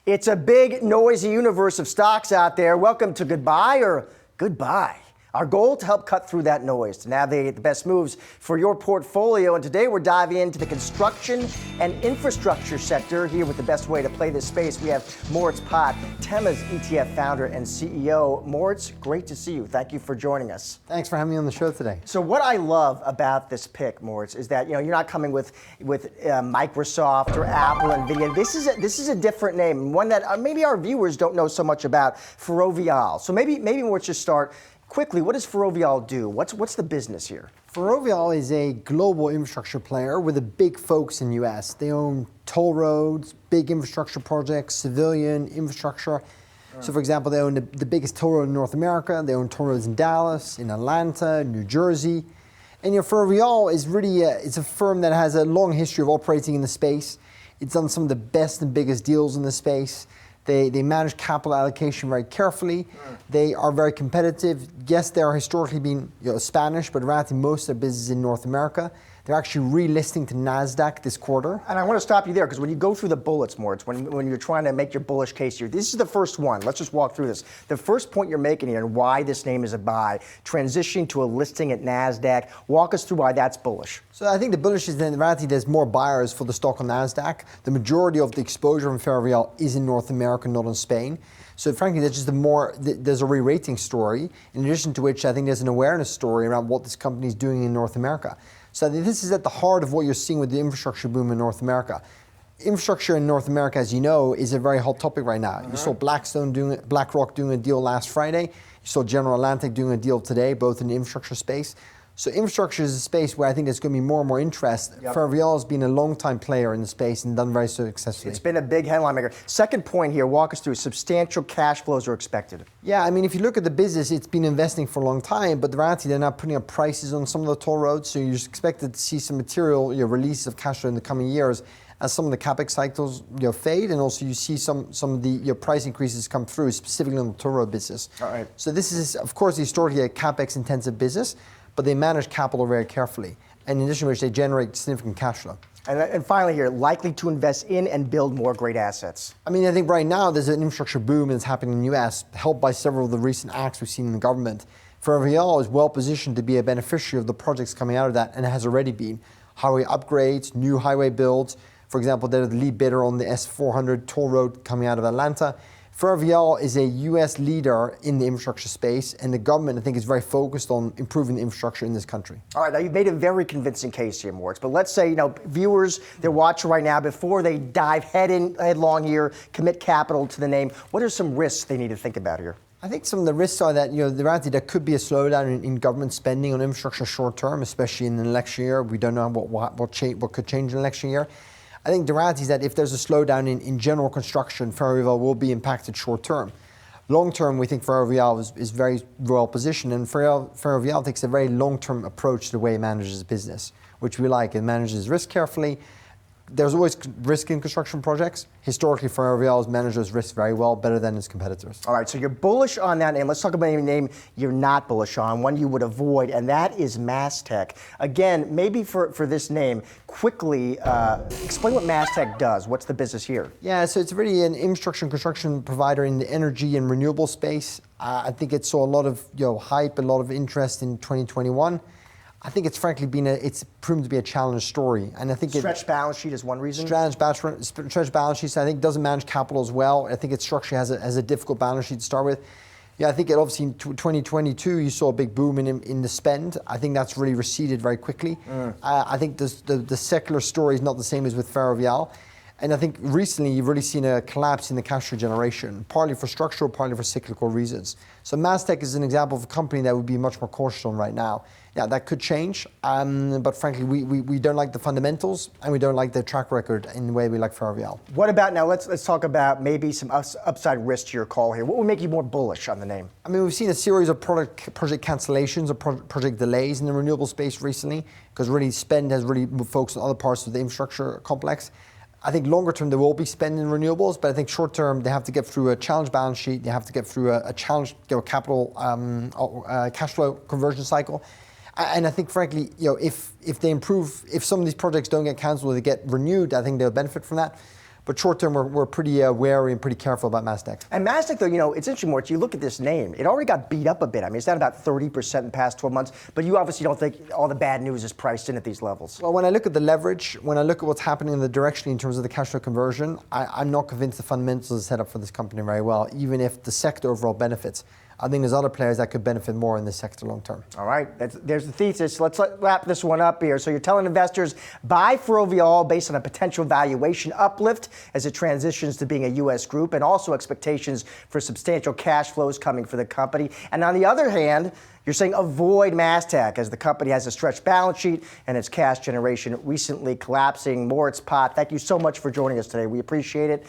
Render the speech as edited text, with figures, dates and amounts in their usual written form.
It's a big, noisy universe of stocks out there. Welcome to Goodbye or Goodbye. Our goal to help cut through that noise, to navigate the best moves for your portfolio. And today we're diving into the construction and infrastructure sector. Here with the best way to play this space, we have Maurits, Tema's ETF founder and CEO. Maurits, great to see you. Thank you for joining us. Thanks for having me on the show today. So what I love about this pick, Maurits, is that you're not coming with Microsoft or Apple, Nvidia. This is a different name, one that maybe our viewers don't know so much about. Ferrovial. So maybe Maurits, just start quickly. What does Ferrovial do? What's the business here? Ferrovial is a global infrastructure player with a big focus in the US. They own toll roads, big infrastructure projects, civilian infrastructure. So for example, they own the biggest toll road in North America. They own toll roads in Dallas, in Atlanta, New Jersey. And Ferrovial is really it's a firm that has a long history of operating in the space. It's done some of the best and biggest deals in the space. They manage capital allocation very carefully. They are very competitive. Yes, they are historically been Spanish, but rather most of their business is in North America. They're actually relisting to NASDAQ this quarter. And I want to stop you there because when you go through the bullets, Maurits, when you're trying to make your bullish case here, this is the first one. Let's just walk through this. The first point you're making here and why this name is a buy, transitioning to a listing at NASDAQ. Walk us through why that's bullish. So I think the bullish is that in reality there's more buyers for the stock on NASDAQ. The majority of the exposure in Ferrovial is in North America, not in Spain. So frankly, there's just there's a re-rating story, in addition to which I think there's an awareness story around what this company is doing in North America. So I think this is at the heart of what you're seeing with the infrastructure boom in North America. Infrastructure in North America, as you know, is a very hot topic right now. You saw BlackRock doing a deal last Friday. You saw General Atlantic doing a deal today, both in the infrastructure space. So infrastructure is a space where I think there's going to be more and more interest. Yep. Ferrovial has been a long-time player in the space and done very successfully. It's been a big headline maker. Second point here, walk us through, substantial cash flows are expected. Yeah, I mean, if you look at the business, it's been investing for a long time, but the reality, they're not putting up prices on some of the toll roads, so you're expected to see some material release of cash flow in the coming years as some of the capex cycles fade, and also you see some of the price increases come through, specifically on the toll road business. All right. So this is, of course, historically a capex-intensive business, but they manage capital very carefully, and in addition to which they generate significant cash flow. And finally here, likely to invest in and build more great assets. I mean, I think right now there's an infrastructure boom that's happening in the US, helped by several of the recent acts we've seen in the government. Ferrovial is well positioned to be a beneficiary of the projects coming out of that, and it has already been. Highway upgrades, new highway builds. For example, they're the lead bidder on the S400 toll road coming out of Atlanta. Ferrovial is a US leader in the infrastructure space, and the government, I think, is very focused on improving the infrastructure in this country. All right, now you've made a very convincing case here, Maurits, but let's say, viewers, they're watching right now, before they dive headlong here, commit capital to the name, what are some risks they need to think about here? I think some of the risks are that, the reality there could be a slowdown in government spending on infrastructure short term, especially in an election year. We don't know what could change in an election year. I think the reality is that if there's a slowdown in general construction, Ferrovial will be impacted short term. Long term, we think Ferrovial is very well positioned, and Ferrovial takes a very long-term approach to the way it manages business, which we like. It manages risk carefully. There's always risk in construction projects. Historically, Ferrovial manages risk very well, better than its competitors. All right, so you're bullish on that name. Let's talk about a name you're not bullish on, one you would avoid, and that is Mastec. Again, maybe for this name, quickly explain what Mastec does. What's the business here? Yeah, so it's really an infrastructure and construction provider in the energy and renewable space. I think it saw a lot of hype, a lot of interest in 2021. I think it's frankly it's proven to be a challenge story, and I think stretched balance sheet is one reason. Stretched balance sheet. So I think it doesn't manage capital as well. I think it structurally has a difficult balance sheet to start with. Yeah, I think it obviously in 2022 you saw a big boom in the spend. I think that's really receded very quickly. I think the secular story is not the same as with Ferrovial. And I think recently you've really seen a collapse in the cash flow generation, partly for structural, partly for cyclical reasons. So Mastec is an example of a company that would be much more cautious on right now. Yeah, that could change, but frankly, we don't like the fundamentals, and we don't like the track record in the way we like Ferrovial. What about now? Let's talk about maybe some upside risk to your call here. What would make you more bullish on the name? I mean, we've seen a series of project cancellations or project delays in the renewable space recently, because really spend has really focused on other parts of the infrastructure complex. I think longer term there will be spend in renewables, but I think short term they have to get through a challenge balance sheet, they have to get through a challenge capital cash flow conversion cycle. And I think, frankly, if they improve, if some of these projects don't get cancelled or they get renewed, I think they'll benefit from that. But short term, we're pretty wary and pretty careful about Mastec. And Mastec, though, you know, it's interesting, Maurits, you look at this name, it already got beat up a bit. I mean, it's down about 30% in the past 12 months, but you obviously don't think all the bad news is priced in at these levels. Well, when I look at the leverage, when I look at what's happening in the direction in terms of the cash flow conversion, I'm not convinced the fundamentals are set up for this company very well, even if the sector overall benefits. I think there's other players that could benefit more in this sector long term. All right, there's the thesis. Let's wrap this one up here. So you're telling investors buy Ferrovial based on a potential valuation uplift as it transitions to being a U.S. group, and also expectations for substantial cash flows coming for the company. And on the other hand, you're saying avoid Mastec as the company has a stretched balance sheet and its cash generation recently collapsing. Maurits, thank you so much for joining us today. We appreciate it.